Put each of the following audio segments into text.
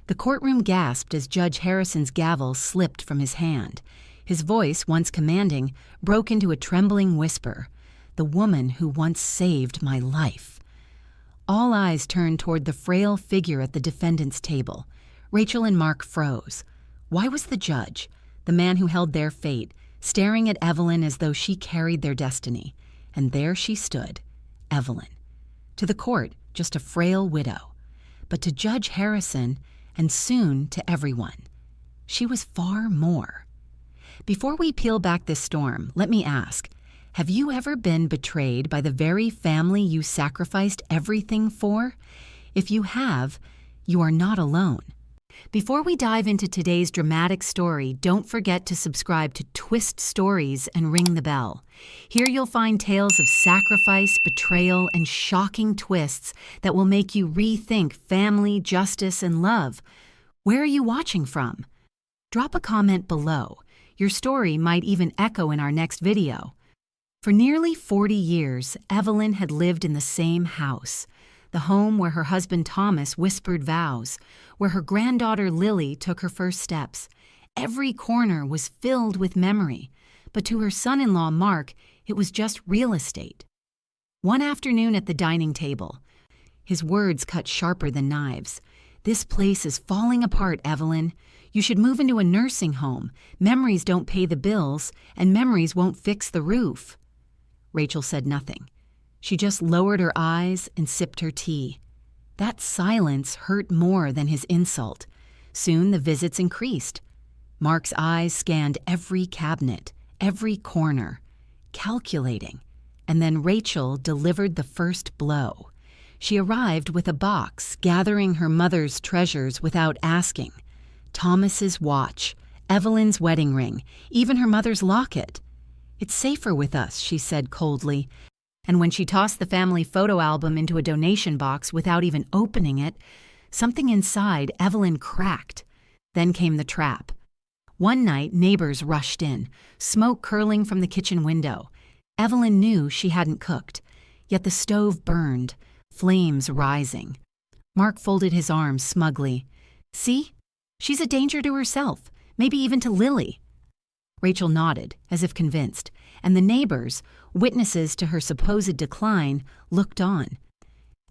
The courtroom gasped as Judge Harrison's gavel slipped from his hand. His voice, once commanding, broke into a trembling whisper. "The woman who once saved my life." All eyes turned toward the frail figure at the defendant's table. Rachel and Mark froze. Why was the judge, the man who held their fate, staring at Evelyn as though she carried their destiny? And there she stood, Evelyn. To the court, just a frail widow. But to Judge Harrison, and soon to everyone, she was far more. Before we peel back this storm, let me ask, have you ever been betrayed by the very family you sacrificed everything for? If you have, you are not alone. Before we dive into today's dramatic story, don't forget to subscribe to Twist Stories and ring the bell. Here you'll find tales of sacrifice, betrayal, and shocking twists that will make you rethink family, justice, and love. Where are you watching from? Drop a comment below. Your story might even echo in our next video. For nearly 40 years, Evelyn had lived in the same house. The home where her husband Thomas whispered vows, where her granddaughter Lily took her first steps. Every corner was filled with memory, but to her son-in-law Mark, it was just real estate. One afternoon at the dining table, his words cut sharper than knives. "This place is falling apart, Evelyn. You should move into a nursing home. Memories don't pay the bills, and memories won't fix the roof." Rachel said nothing. She just lowered her eyes and sipped her tea. That silence hurt more than his insult. Soon the visits increased. Mark's eyes scanned every cabinet, every corner, calculating. And then Rachel delivered the first blow. She arrived with a box, gathering her mother's treasures without asking. Thomas's watch, Evelyn's wedding ring, even her mother's locket. "It's safer with us," she said coldly. And when she tossed the family photo album into a donation box without even opening it, something inside Evelyn cracked. Then came the trap. One night, neighbors rushed in, smoke curling from the kitchen window. Evelyn knew she hadn't cooked, yet the stove burned, flames rising. Mark folded his arms smugly. "See? She's a danger to herself, maybe even to Lily." Rachel nodded, as if convinced, and the neighbors, witnesses to her supposed decline, looked on.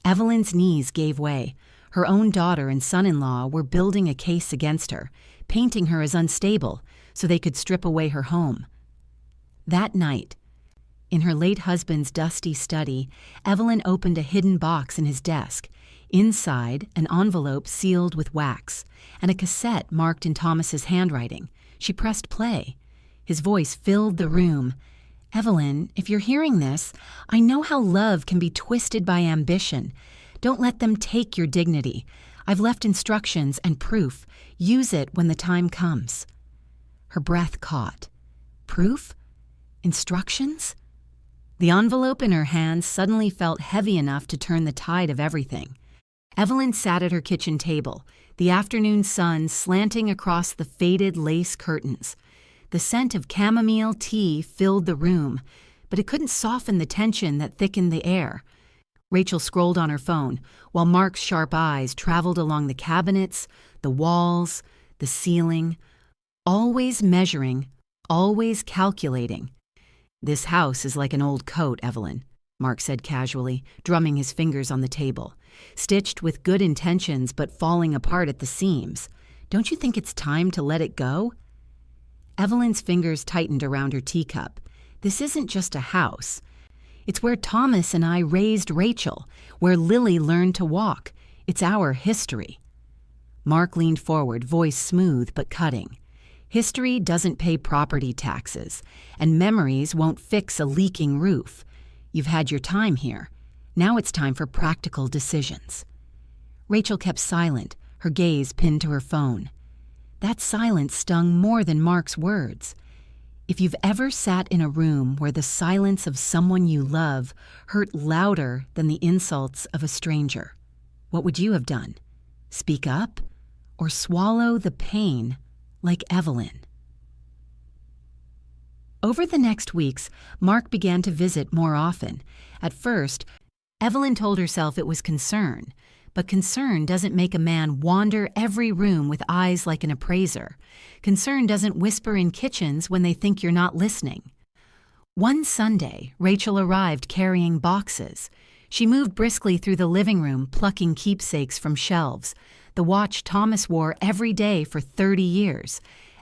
Evelyn's knees gave way. Her own daughter and son-in-law were building a case against her, painting her as unstable so they could strip away her home. That night, in her late husband's dusty study, Evelyn opened a hidden box in his desk. Inside, an envelope sealed with wax, and a cassette marked in Thomas's handwriting. She pressed play. His voice filled the room. "Evelyn, if you're hearing this, I know how love can be twisted by ambition. Don't let them take your dignity. I've left instructions and proof. Use it when the time comes." Her breath caught. Proof? Instructions? The envelope in her hand suddenly felt heavy enough to turn the tide of everything. Evelyn sat at her kitchen table, the afternoon sun slanting across the faded lace curtains. The scent of chamomile tea filled the room, but it couldn't soften the tension that thickened the air. Rachel scrolled on her phone, while Mark's sharp eyes traveled along the cabinets, the walls, the ceiling, always measuring, always calculating. "This house is like an old coat, Evelyn," Mark said casually, drumming his fingers on the table. "Stitched with good intentions but falling apart at the seams. Don't you think it's time to let it go?" Evelyn's fingers tightened around her teacup. "This isn't just a house. It's where Thomas and I raised Rachel, where Lily learned to walk. It's our history." Mark leaned forward, voice smooth but cutting. "History doesn't pay property taxes, and memories won't fix a leaking roof. You've had your time here. Now it's time for practical decisions." Rachel kept silent, her gaze pinned to her phone. That silence stung more than Mark's words. If you've ever sat in a room where the silence of someone you love hurt louder than the insults of a stranger, what would you have done? Speak up? Or swallow the pain like Evelyn? Over the next weeks, Mark began to visit more often. At first, Evelyn told herself it was concern, But concern doesn't make a man wander every room with eyes like an appraiser. Concern doesn't whisper in kitchens when they think you're not listening. One Sunday, Rachel arrived carrying boxes. She moved briskly through the living room, plucking keepsakes from shelves. The watch Thomas wore every day for 30 years.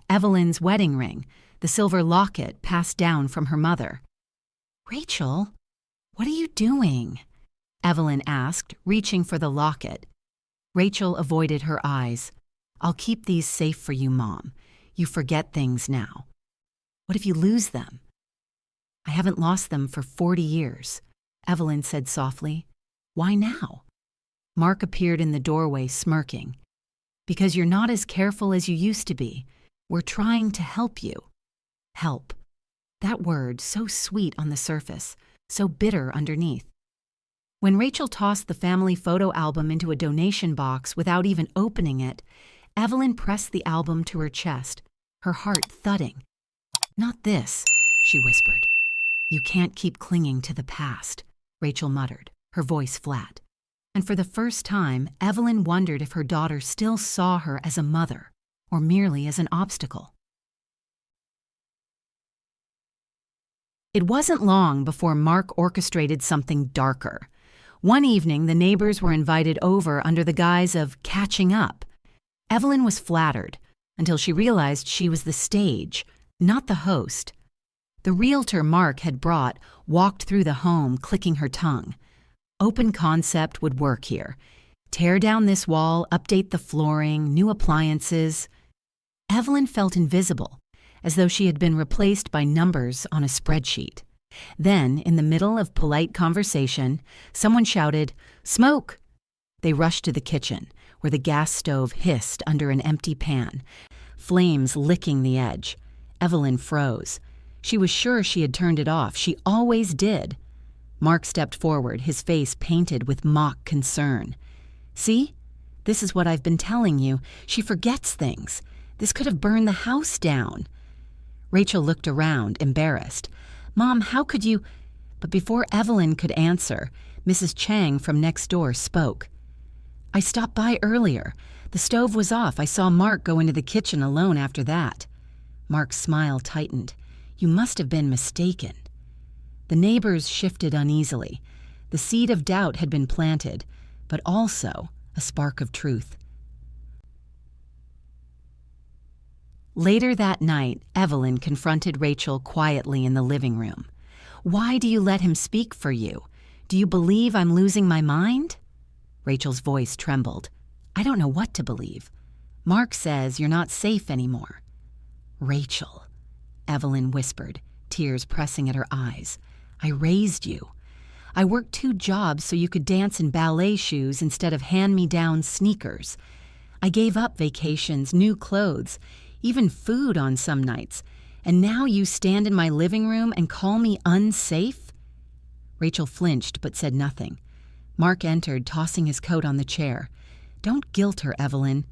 Evelyn's wedding ring, the silver locket passed down from her mother. "Rachel, what are you doing?" Evelyn asked, reaching for the locket. Rachel avoided her eyes. "I'll keep these safe for you, Mom. You forget things now." "What if you lose them?" "I haven't lost them for 40 years, Evelyn said softly. "Why now?" Mark appeared in the doorway, smirking. "Because you're not as careful as you used to be. We're trying to help you." Help. That word, so sweet on the surface, so bitter underneath. When Rachel tossed the family photo album into a donation box without even opening it, Evelyn pressed the album to her chest, her heart thudding. "Not this," she whispered. "You can't keep clinging to the past," Rachel muttered, her voice flat. And for the first time, Evelyn wondered if her daughter still saw her as a mother, or merely as an obstacle. It wasn't long before Mark orchestrated something darker. One evening, the neighbors were invited over under the guise of catching up. Evelyn was flattered, until she realized she was the stage, not the host. The realtor Mark had brought walked through the home, clicking her tongue. Open concept would work here. Tear down this wall, update the flooring, new appliances. Evelyn felt invisible, as though she had been replaced by numbers on a spreadsheet. Then, in the middle of polite conversation, someone shouted, "Smoke!" They rushed to the kitchen, where the gas stove hissed under an empty pan, flames licking the edge. Evelyn froze. She was sure she had turned it off. She always did. Mark stepped forward, his face painted with mock concern. "See? This is what I've been telling you. She forgets things. This could have burned the house down." Rachel looked around, embarrassed. "Mom, how could you—" But before Evelyn could answer, Mrs. Chang from next door spoke. "I stopped by earlier. The stove was off. I saw Mark go into the kitchen alone after that." Mark's smile tightened. "You must have been mistaken." The neighbors shifted uneasily. The seed of doubt had been planted, but also a spark of truth. Later that night, Evelyn confronted Rachel quietly in the living room. "Why do you let him speak for you? Do you believe I'm losing my mind?" Rachel's voice trembled. "I don't know what to believe. Mark says you're not safe anymore." "Rachel," Evelyn whispered, tears pressing at her eyes. "I raised you. I worked 2 jobs so you could dance in ballet shoes instead of hand-me-down sneakers. I gave up vacations, new clothes, even food on some nights, and now you stand in my living room and call me unsafe?" Rachel flinched but said nothing. Mark entered, tossing his coat on the chair. "Don't guilt her, Evelyn.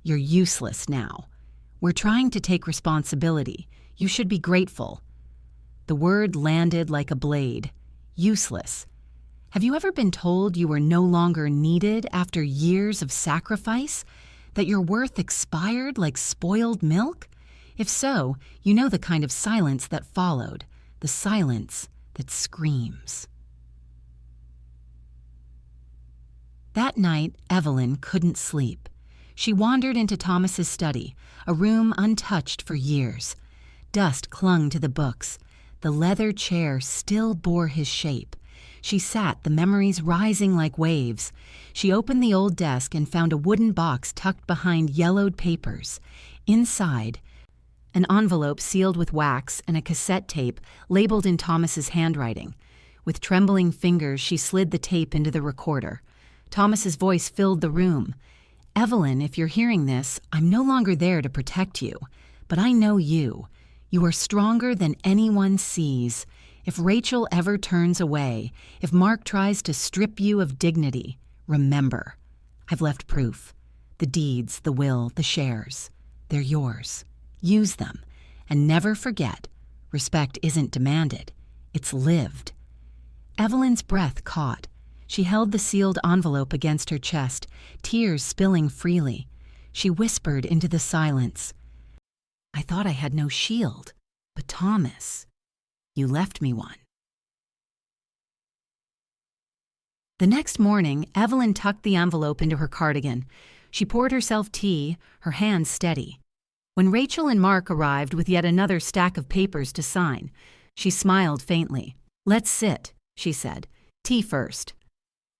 You're useless now. We're trying to take responsibility. You should be grateful." The word landed like a blade. Useless. Have you ever been told you were no longer needed after years of sacrifice? That your worth expired like spoiled milk? If so, you know the kind of silence that followed. The silence that screams. That night, Evelyn couldn't sleep. She wandered into Thomas's study, a room untouched for years. Dust clung to the books. The leather chair still bore his shape. She sat, the memories rising like waves. She opened the old desk and found a wooden box tucked behind yellowed papers. Inside, an envelope sealed with wax and a cassette tape labeled in Thomas's handwriting. With trembling fingers, she slid the tape into the recorder. Thomas's voice filled the room. "Evelyn, if you're hearing this, I'm no longer there to protect you. But I know you. You are stronger than anyone sees. If Rachel ever turns away, if Mark tries to strip you of dignity, remember, I've left proof. The deeds, the will, the shares. They're yours. Use them. And never forget, respect isn't demanded. It's lived." Evelyn's breath caught. She held the sealed envelope against her chest, tears spilling freely. She whispered into the silence. I thought I had no shield, but Thomas, you left me one. The next morning, Evelyn tucked the envelope into her cardigan. She poured herself tea, her hands steady. When Rachel and Mark arrived with yet another stack of papers to sign, she smiled faintly. Let's sit, she said. Tea first.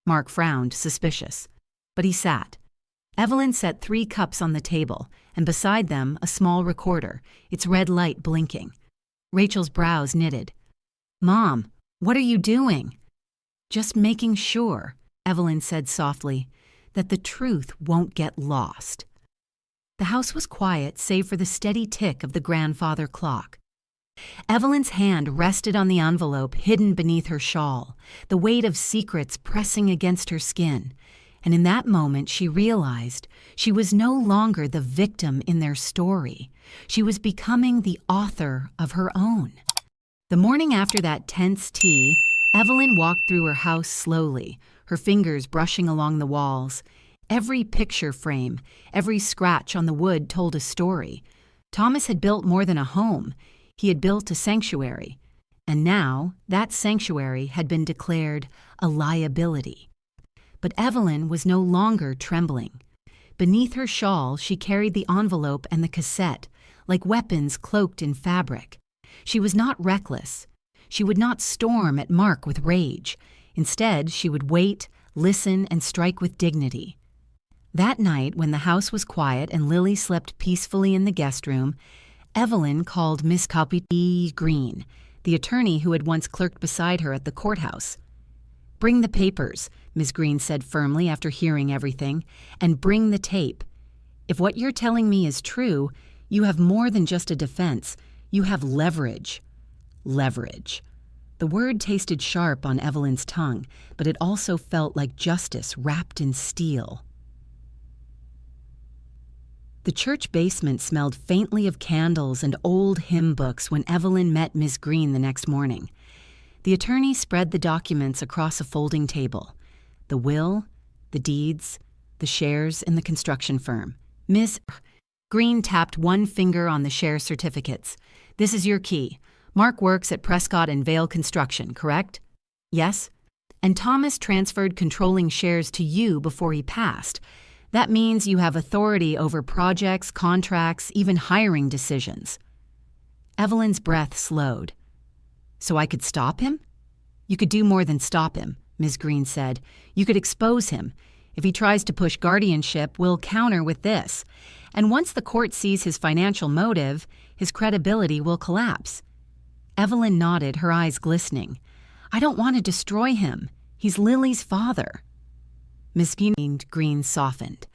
Mark frowned, suspicious. But he sat. Evelyn set 3 cups on the table, and beside them a small recorder, its red light blinking. Rachel's brows knitted. Mom, what are you doing? Just making sure, Evelyn said softly, that the truth won't get lost. The house was quiet save for the steady tick of the grandfather clock. Evelyn's hand rested on the envelope hidden beneath her shawl, the weight of secrets pressing against her skin, and in that moment she realized she was no longer the victim in their story. She was becoming the author of her own. The morning after that tense tea, Evelyn walked through her house slowly, her fingers brushing along the walls. Every picture frame, every scratch on the wood told a story. Thomas had built more than a home. He had built a sanctuary. And now, that sanctuary had been declared a liability. But Evelyn was no longer trembling. Beneath her shawl, she carried the envelope and the cassette, like weapons cloaked in fabric. She was not reckless. She would not storm at Mark with rage. Instead, she would wait, listen, and strike with dignity. That night, when the house was quiet and Lily slept peacefully in the guest room, Evelyn called Miss Copy Green, the attorney who had once clerked beside her at the courthouse. Bring the papers, Miss Green said firmly after hearing everything, and bring the tape. If what you're telling me is true, you have more than just a defense. You have leverage. Leverage. The word tasted sharp on Evelyn's tongue, but it also felt like justice wrapped in steel. The church basement smelled faintly of candles and old hymn books when Evelyn met Miss Green the next morning. The attorney spread the documents across a folding table. The will, the deeds, the shares in the construction firm. Miss Green tapped one finger on the share certificates. This is your key. Mark works at Prescott and Vale Construction, correct? Yes. And Thomas transferred controlling shares to you before he passed. That means you have authority over projects, contracts, even hiring decisions. Evelyn's breath slowed. So I could stop him? You could do more than stop him, Ms. Green said. You could expose him. If he tries to push guardianship, we'll counter with this. And once the court sees his financial motive, his credibility will collapse. Evelyn nodded, her eyes glistening. I don't want to destroy him. He's Lily's father. Miss Green softened.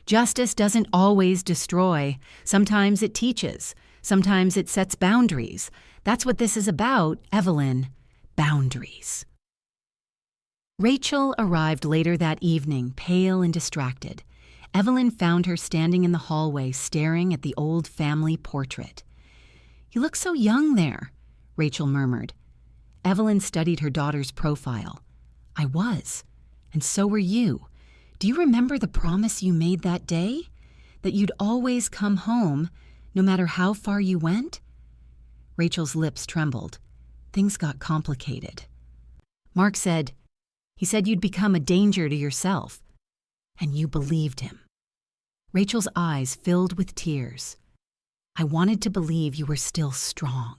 Justice doesn't always destroy. Sometimes it teaches. Sometimes it sets boundaries. That's what this is about, Evelyn. Boundaries. Rachel arrived later that evening, pale and distracted. Evelyn found her standing in the hallway, staring at the old family portrait. You look so young there, Rachel murmured. Evelyn studied her daughter's profile. I was, and so were you. Do you remember the promise you made that day? That you'd always come home, no matter how far you went? Rachel's lips trembled. Things got complicated. Mark said, he said you'd become a danger to yourself. And you believed him. Rachel's eyes filled with tears. I wanted to believe you were still strong.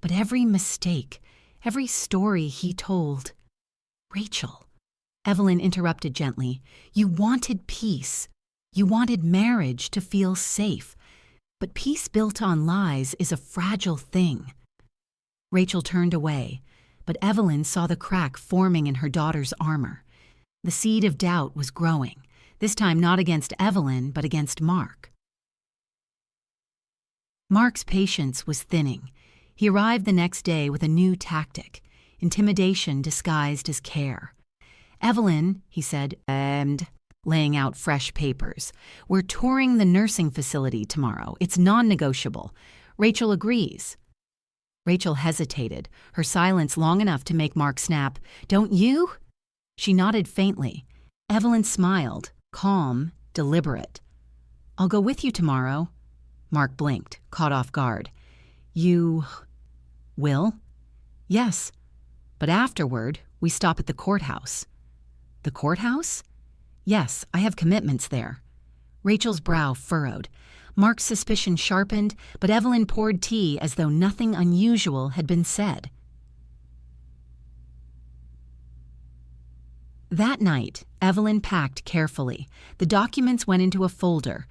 But every mistake, every story he told... Rachel, Evelyn interrupted gently, you wanted peace. You wanted marriage to feel safe. But peace built on lies is a fragile thing. Rachel turned away, but Evelyn saw the crack forming in her daughter's armor. The seed of doubt was growing, this time not against Evelyn, but against Mark. Mark's patience was thinning. He arrived the next day with a new tactic, intimidation disguised as care. Evelyn, he said, laying out fresh papers. We're touring the nursing facility tomorrow. It's non-negotiable. Rachel agrees. Rachel hesitated, her silence long enough to make Mark snap. Don't you? She nodded faintly. Evelyn smiled, calm, deliberate. "I'll go with you tomorrow." Mark blinked, caught off guard. "You will?" "Yes, but afterward, we stop at the courthouse." "The courthouse?" "Yes, I have commitments there." Rachel's brow furrowed. Mark's suspicion sharpened, but Evelyn poured tea as though nothing unusual had been said. That night, Evelyn packed carefully. The documents went into a folder,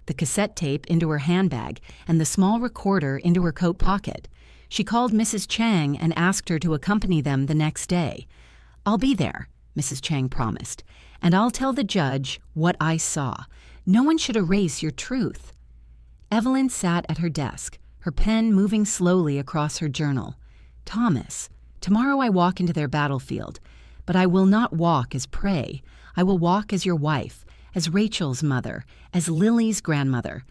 the cassette tape into her handbag, and the small recorder into her coat pocket. She called Mrs. Chang and asked her to accompany them the next day. "I'll be there," Mrs. Chang promised, "and I'll tell the judge what I saw. No one should erase your truth." Evelyn sat at her desk, her pen moving slowly across her journal. "Thomas, tomorrow I walk into their battlefield, but I will not walk as prey. I will walk as your wife, as Rachel's mother, as Lily's grandmother,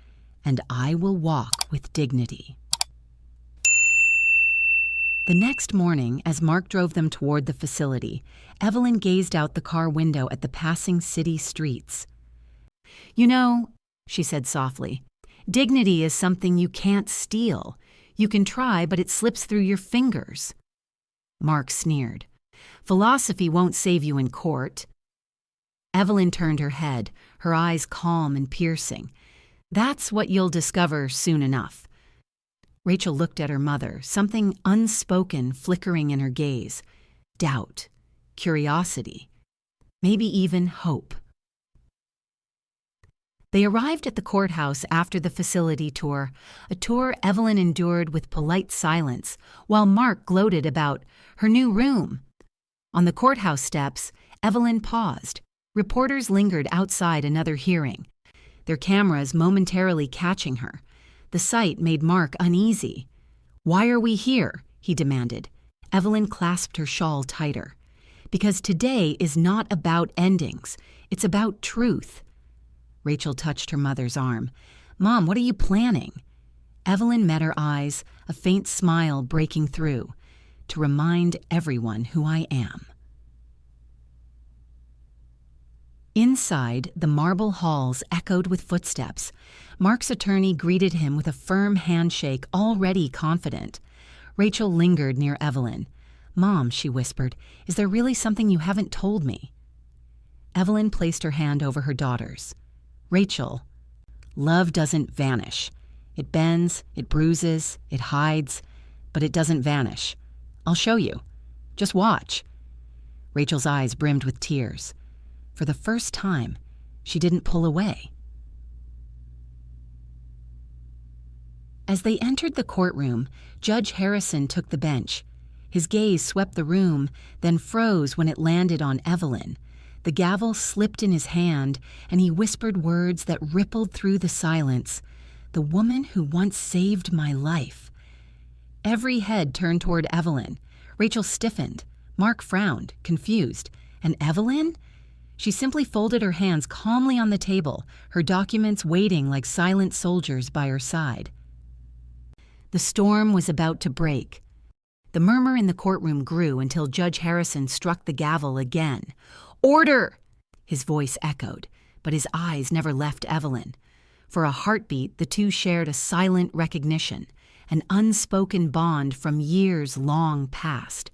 and I will walk with dignity." The next morning, as Mark drove them toward the facility, Evelyn gazed out the car window at the passing city streets. "You know," she said softly, "dignity is something you can't steal. You can try, but it slips through your fingers." Mark sneered. "Philosophy won't save you in court." Evelyn turned her head, her eyes calm and piercing. "That's what you'll discover soon enough." Rachel looked at her mother, something unspoken flickering in her gaze. Doubt, curiosity, maybe even hope. They arrived at the courthouse after the facility tour, a tour Evelyn endured with polite silence, while Mark gloated about her new room. On the courthouse steps, Evelyn paused. Reporters lingered outside another hearing, their cameras momentarily catching her. The sight made Mark uneasy. "Why are we here?" he demanded. Evelyn clasped her shawl tighter. "Because today is not about endings. It's about truth." Rachel touched her mother's arm. "Mom, what are you planning?" Evelyn met her eyes, a faint smile breaking through. "To remind everyone who I am." Inside, the marble halls echoed with footsteps. Mark's attorney greeted him with a firm handshake, already confident. Rachel lingered near Evelyn. "Mom," she whispered, "is there really something you haven't told me?" Evelyn placed her hand over her daughter's. "Rachel, love doesn't vanish. It bends, it bruises, it hides, but it doesn't vanish. I'll show you. Just watch." Rachel's eyes brimmed with tears. For the first time, she didn't pull away. As they entered the courtroom, Judge Harrison took the bench. His gaze swept the room, then froze when it landed on Evelyn. The gavel slipped in his hand, and he whispered words that rippled through the silence. "The woman who once saved my life." Every head turned toward Evelyn. Rachel stiffened. Mark frowned, confused. And Evelyn? She simply folded her hands calmly on the table, her documents waiting like silent soldiers by her side. The storm was about to break. The murmur in the courtroom grew until Judge Harrison struck the gavel again. "Order!" His voice echoed, but his eyes never left Evelyn. For a heartbeat, the two shared a silent recognition, an unspoken bond from years long past.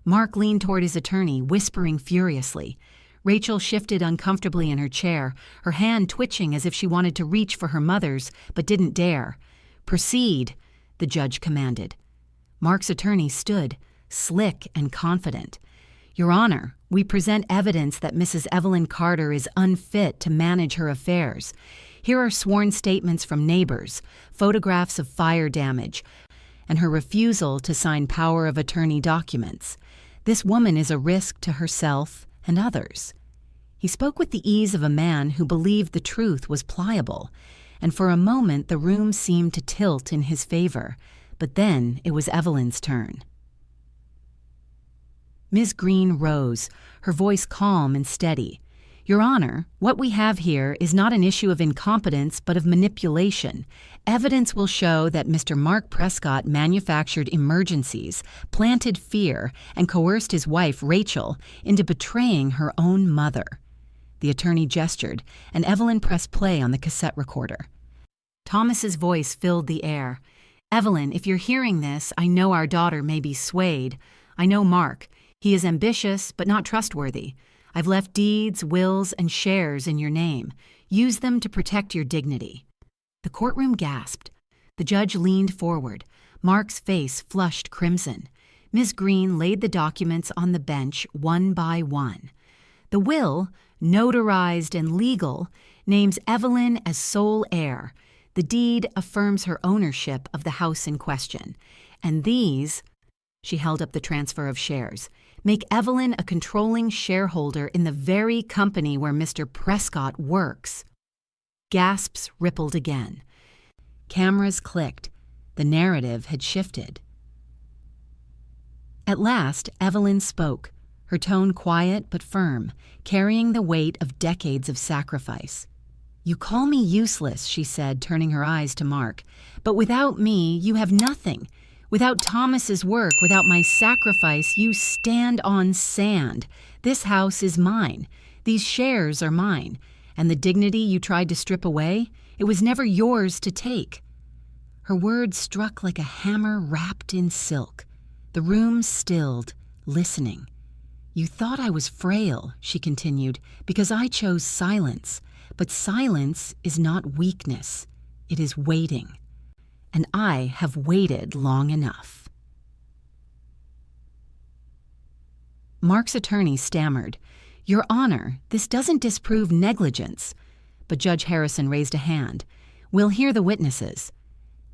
Mark leaned toward his attorney, whispering furiously. Rachel shifted uncomfortably in her chair, her hand twitching as if she wanted to reach for her mother's, but didn't dare. "Proceed," the judge commanded. Mark's attorney stood, slick and confident. "Your Honor, we present evidence that Mrs. Evelyn Carter is unfit to manage her affairs. Here are sworn statements from neighbors, photographs of fire damage, and her refusal to sign power of attorney documents. This woman is a risk to herself and others." He spoke with the ease of a man who believed the truth was pliable, and for a moment the room seemed to tilt in his favor, but then it was Evelyn's turn. Ms. Green rose, her voice calm and steady. Your Honor, what we have here is not an issue of incompetence but of manipulation. Evidence will show that Mr. Mark Prescott manufactured emergencies, planted fear, and coerced his wife, Rachel, into betraying her own mother. The attorney gestured, and Evelyn pressed play on the cassette recorder. Thomas's voice filled the air. "Evelyn, if you're hearing this, I know our daughter may be swayed. I know Mark. He is ambitious, but not trustworthy. I've left deeds, wills, and shares in your name. Use them to protect your dignity." The courtroom gasped. The judge leaned forward. Mark's face flushed crimson. Ms. Green laid the documents on the bench one by one. The will, notarized and legal, names Evelyn as sole heir. The deed affirms her ownership of the house in question. And these, she held up the transfer of shares, make Evelyn a controlling shareholder in the very company where Mr. Prescott works. Gasps rippled again. Cameras clicked. The narrative had shifted. At last, Evelyn spoke, her tone quiet but firm, carrying the weight of decades of sacrifice. "You call me useless," she said, turning her eyes to Mark. "But without me, you have nothing. Without Thomas's work, without my sacrifice, you stand on sand. This house is mine. These shares are mine. And the dignity you tried to strip away, it was never yours to take." Her words struck like a hammer wrapped in silk. The room stilled, listening. "You thought I was frail," she continued, "because I chose silence. But silence is not weakness. It is waiting. And I have waited long enough." Mark's attorney stammered, "Your Honor, this doesn't disprove negligence." But Judge Harrison raised a hand. "We'll hear the witnesses."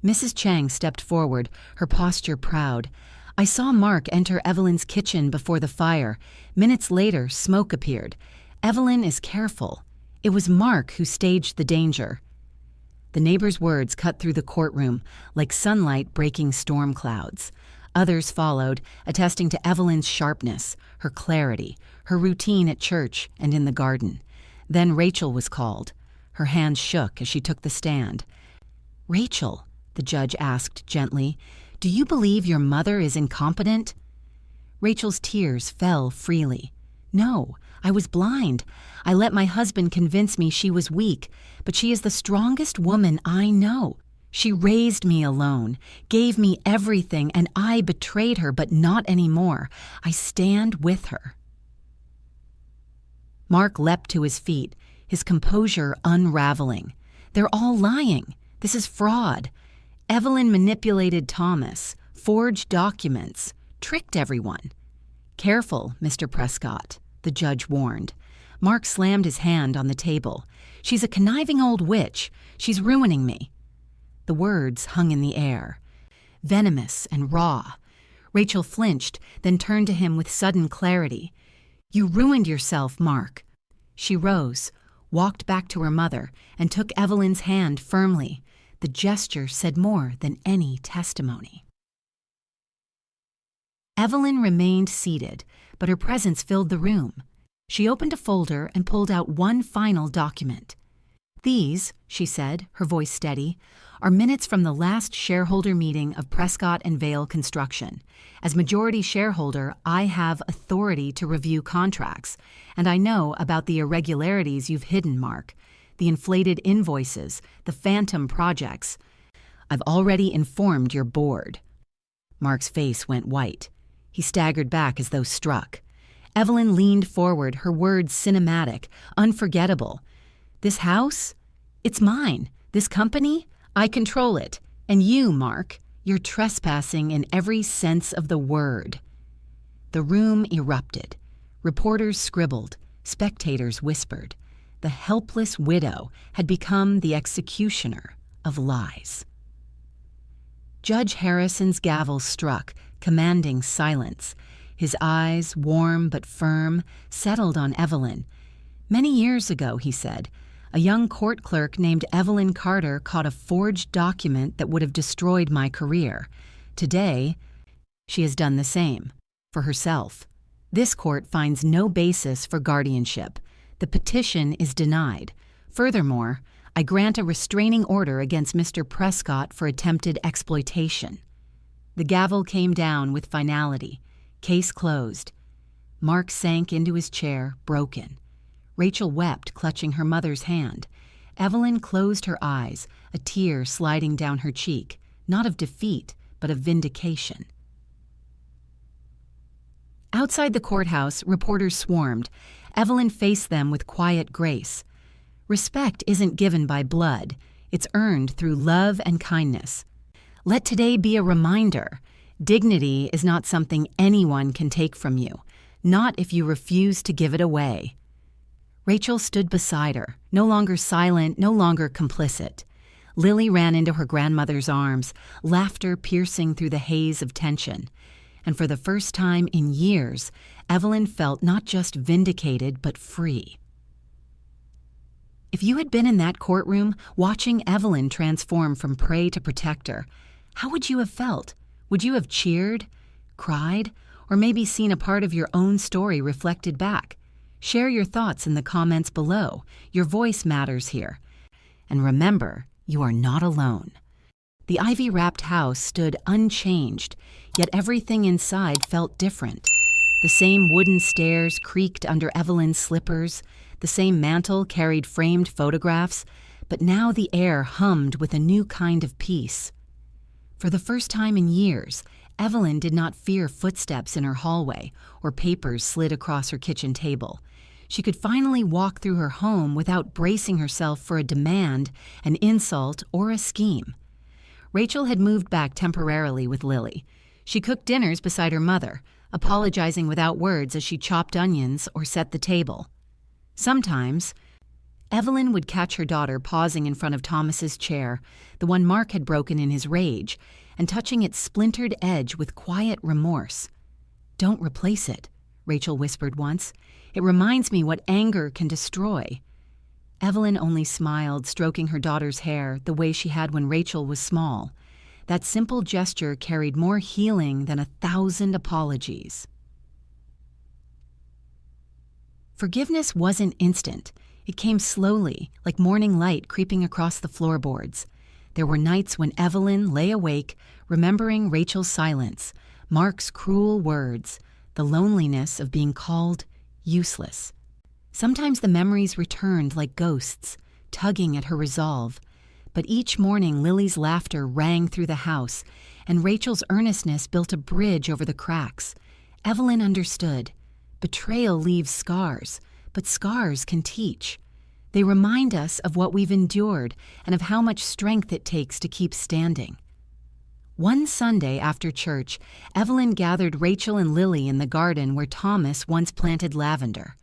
Mrs. Chang stepped forward, her posture proud. "I saw Mark enter Evelyn's kitchen before the fire. Minutes later, smoke appeared. Evelyn is careful. It was Mark who staged the danger." The neighbor's words cut through the courtroom like sunlight breaking storm clouds. Others followed, attesting to Evelyn's sharpness, her clarity, her routine at church and in the garden. Then Rachel was called. Her hands shook as she took the stand. "Rachel," the judge asked gently, "do you believe your mother is incompetent?" Rachel's tears fell freely. "No, I was blind. I let my husband convince me she was weak, but she is the strongest woman I know. She raised me alone, gave me everything, and I betrayed her, but not anymore. I stand with her." Mark leapt to his feet, his composure unraveling. "They're all lying. This is fraud. Evelyn manipulated Thomas, forged documents, tricked everyone." "Careful, Mr. Prescott," the judge warned. Mark slammed his hand on the table. "She's a conniving old witch. She's ruining me." The words hung in the air, venomous and raw. Rachel flinched, then turned to him with sudden clarity. "You ruined yourself, Mark." She rose, walked back to her mother, and took Evelyn's hand firmly. The gesture said more than any testimony. Evelyn remained seated, but her presence filled the room. She opened a folder and pulled out one final document. "These," she said, her voice steady, "are minutes from the last shareholder meeting of Prescott and Vale Construction. As majority shareholder, I have authority to review contracts, and I know about the irregularities you've hidden, Mark, the inflated invoices, the phantom projects. I've already informed your board." Mark's face went white. He staggered back as though struck. Evelyn leaned forward, her words cinematic, unforgettable. "This house? It's mine. This company? I control it. And you, Mark, you're trespassing in every sense of the word." The room erupted. Reporters scribbled. Spectators whispered. The helpless widow had become the executioner of lies. Judge Harrison's gavel struck, commanding silence. His eyes, warm but firm, settled on Evelyn. "Many years ago," he said, "a young court clerk named Evelyn Carter caught a forged document that would have destroyed my career. Today, she has done the same, for herself. This court finds no basis for guardianship. The petition is denied. Furthermore, I grant a restraining order against Mr. Prescott for attempted exploitation." The gavel came down with finality. Case closed. Mark sank into his chair, broken. Rachel wept, clutching her mother's hand. Evelyn closed her eyes, a tear sliding down her cheek, not of defeat, but of vindication. Outside the courthouse, reporters swarmed. Evelyn faced them with quiet grace. Respect isn't given by blood. It's earned through love and kindness. Let today be a reminder. Dignity is not something anyone can take from you, not if you refuse to give it away. Rachel stood beside her, no longer silent, no longer complicit. Lily ran into her grandmother's arms, laughter piercing through the haze of tension. And for the first time in years, Evelyn felt not just vindicated, but free. If you had been in that courtroom, watching Evelyn transform from prey to protector, how would you have felt? Would you have cheered, cried, or maybe seen a part of your own story reflected back? Share your thoughts in the comments below. Your voice matters here. And remember, you are not alone. The ivy-wrapped house stood unchanged, yet everything inside felt different. The same wooden stairs creaked under Evelyn's slippers, the same mantel carried framed photographs, but now the air hummed with a new kind of peace. For the first time in years, Evelyn did not fear footsteps in her hallway or papers slid across her kitchen table. She could finally walk through her home without bracing herself for a demand, an insult, or a scheme. Rachel had moved back temporarily with Lily. She cooked dinners beside her mother, apologizing without words as she chopped onions or set the table. Sometimes, Evelyn would catch her daughter pausing in front of Thomas's chair, the one Mark had broken in his rage, and touching its splintered edge with quiet remorse. "Don't replace it," Rachel whispered once. "It reminds me what anger can destroy." Evelyn only smiled, stroking her daughter's hair the way she had when Rachel was small. That simple gesture carried more healing than 1,000 apologies. Forgiveness wasn't instant. It came slowly, like morning light creeping across the floorboards. There were nights when Evelyn lay awake, remembering Rachel's silence, Mark's cruel words, the loneliness of being called useless. Sometimes the memories returned like ghosts, tugging at her resolve. But each morning Lily's laughter rang through the house, and Rachel's earnestness built a bridge over the cracks. Evelyn understood. Betrayal leaves scars, but scars can teach. They remind us of what we've endured and of how much strength it takes to keep standing. One Sunday after church, Evelyn gathered Rachel and Lily in the garden where Thomas once planted lavender.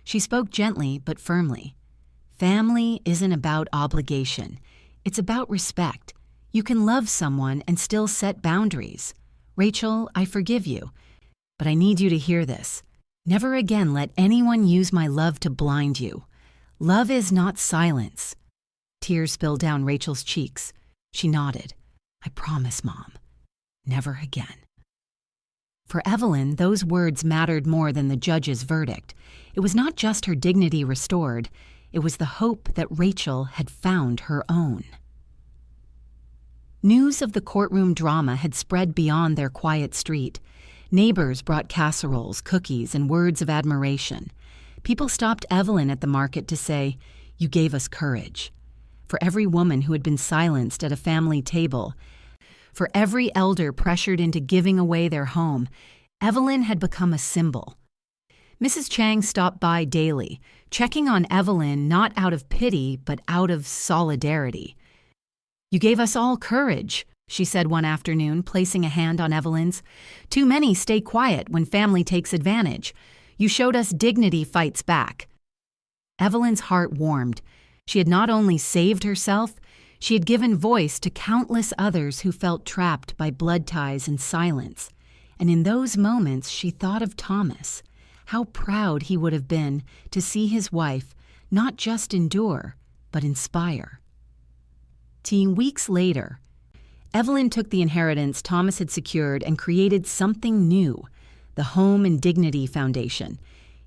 She spoke gently but firmly. Family isn't about obligation. It's about respect. You can love someone and still set boundaries. Rachel, I forgive you, but I need you to hear this. Never again let anyone use my love to blind you. Love is not silence. Tears spilled down Rachel's cheeks. She nodded. I promise, Mom. Never again. For Evelyn, those words mattered more than the judge's verdict. It was not just her dignity restored. It was the hope that Rachel had found her own. News of the courtroom drama had spread beyond their quiet street. Neighbors brought casseroles, cookies, and words of admiration. People stopped Evelyn at the market to say, "You gave us courage." For every woman who had been silenced at a family table, for every elder pressured into giving away their home, Evelyn had become a symbol. Mrs. Chang stopped by daily, checking on Evelyn not out of pity but out of solidarity. "You gave us all courage," she said one afternoon, placing a hand on Evelyn's. "Too many stay quiet when family takes advantage. You showed us dignity fights back." Evelyn's heart warmed. She had not only saved herself, she had given voice to countless others who felt trapped by blood ties and silence. And in those moments, she thought of Thomas. How proud he would have been to see his wife not just endure, but inspire. Weeks later, Evelyn took the inheritance Thomas had secured and created something new, the Home and Dignity Foundation.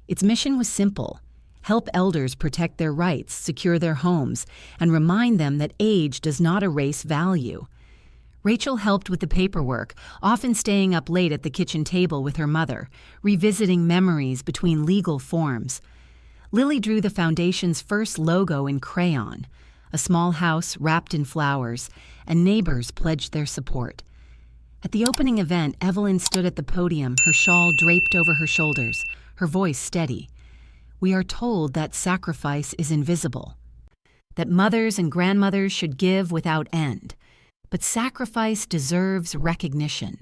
Its mission was simple: help elders protect their rights, secure their homes, and remind them that age does not erase value. Rachel helped with the paperwork, often staying up late at the kitchen table with her mother, revisiting memories between legal forms. Lily drew the foundation's first logo in crayon, a small house wrapped in flowers, and neighbors pledged their support. At the opening event, Evelyn stood at the podium, her shawl draped over her shoulders, her voice steady. We are told that sacrifice is invisible, that mothers and grandmothers should give without end. But sacrifice deserves recognition.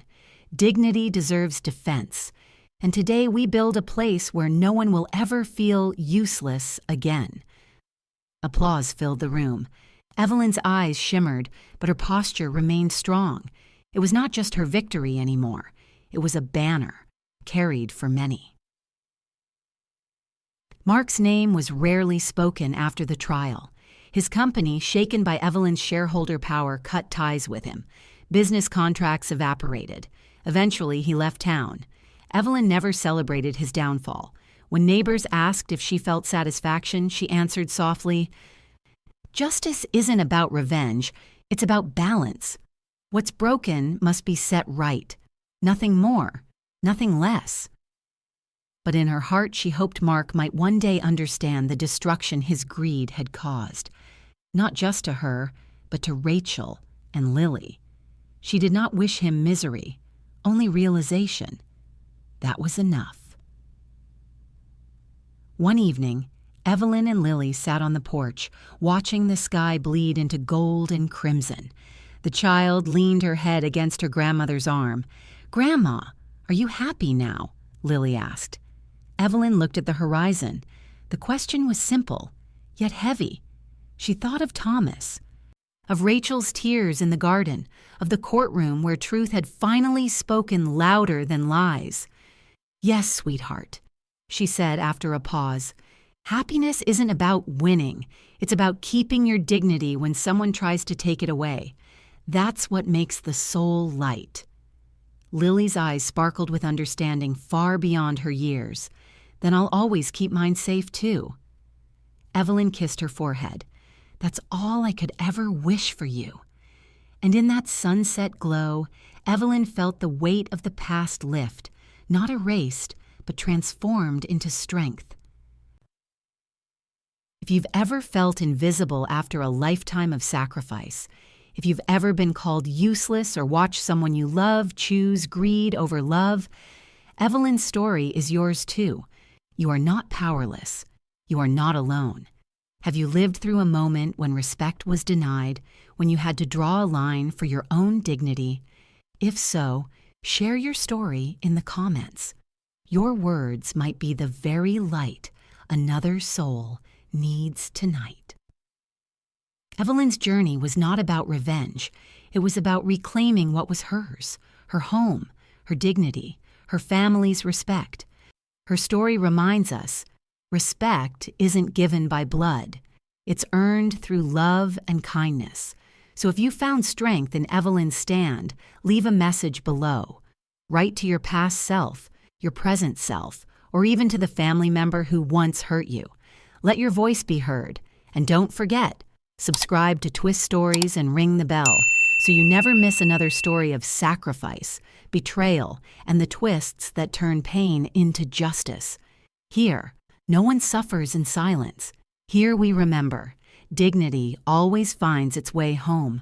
Dignity deserves defense. And today we build a place where no one will ever feel useless again. Applause filled the room. Evelyn's eyes shimmered, but her posture remained strong. It was not just her victory anymore. It was a banner, carried for many. Mark's name was rarely spoken after the trial. His company, shaken by Evelyn's shareholder power, cut ties with him. Business contracts evaporated. Eventually, he left town. Evelyn never celebrated his downfall. When neighbors asked if she felt satisfaction, she answered softly, "Justice isn't about revenge, it's about balance. What's broken must be set right. Nothing more, nothing less." But in her heart, she hoped Mark might one day understand the destruction his greed had caused. Not just to her, but to Rachel and Lily. She did not wish him misery, only realization. That was enough. One evening, Evelyn and Lily sat on the porch, watching the sky bleed into gold and crimson. The child leaned her head against her grandmother's arm. "Grandma, are you happy now?" Lily asked. Evelyn looked at the horizon. The question was simple, yet heavy. She thought of Thomas, of Rachel's tears in the garden, of the courtroom where truth had finally spoken louder than lies. "Yes, sweetheart," she said after a pause. "Happiness isn't about winning. It's about keeping your dignity when someone tries to take it away. That's what makes the soul light." Lily's eyes sparkled with understanding far beyond her years. "Then I'll always keep mine safe, too." Evelyn kissed her forehead. "That's all I could ever wish for you." And in that sunset glow, Evelyn felt the weight of the past lift, not erased, but transformed into strength. If you've ever felt invisible after a lifetime of sacrifice, if you've ever been called useless or watched someone you love choose greed over love, Evelyn's story is yours too. You are not powerless. You are not alone. Have you lived through a moment when respect was denied, when you had to draw a line for your own dignity? If so, share your story in the comments. Your words might be the very light another soul needs tonight. Evelyn's journey was not about revenge. It was about reclaiming what was hers, her home, her dignity, her family's respect. Her story reminds us, respect isn't given by blood. It's earned through love and kindness. So if you found strength in Evelyn's stand, leave a message below. Write to your past self, your present self, or even to the family member who once hurt you. Let your voice be heard. And don't forget, subscribe to Twist Stories and ring the bell so you never miss another story of sacrifice, betrayal, and the twists that turn pain into justice. Here, no one suffers in silence. Here we remember, dignity always finds its way home.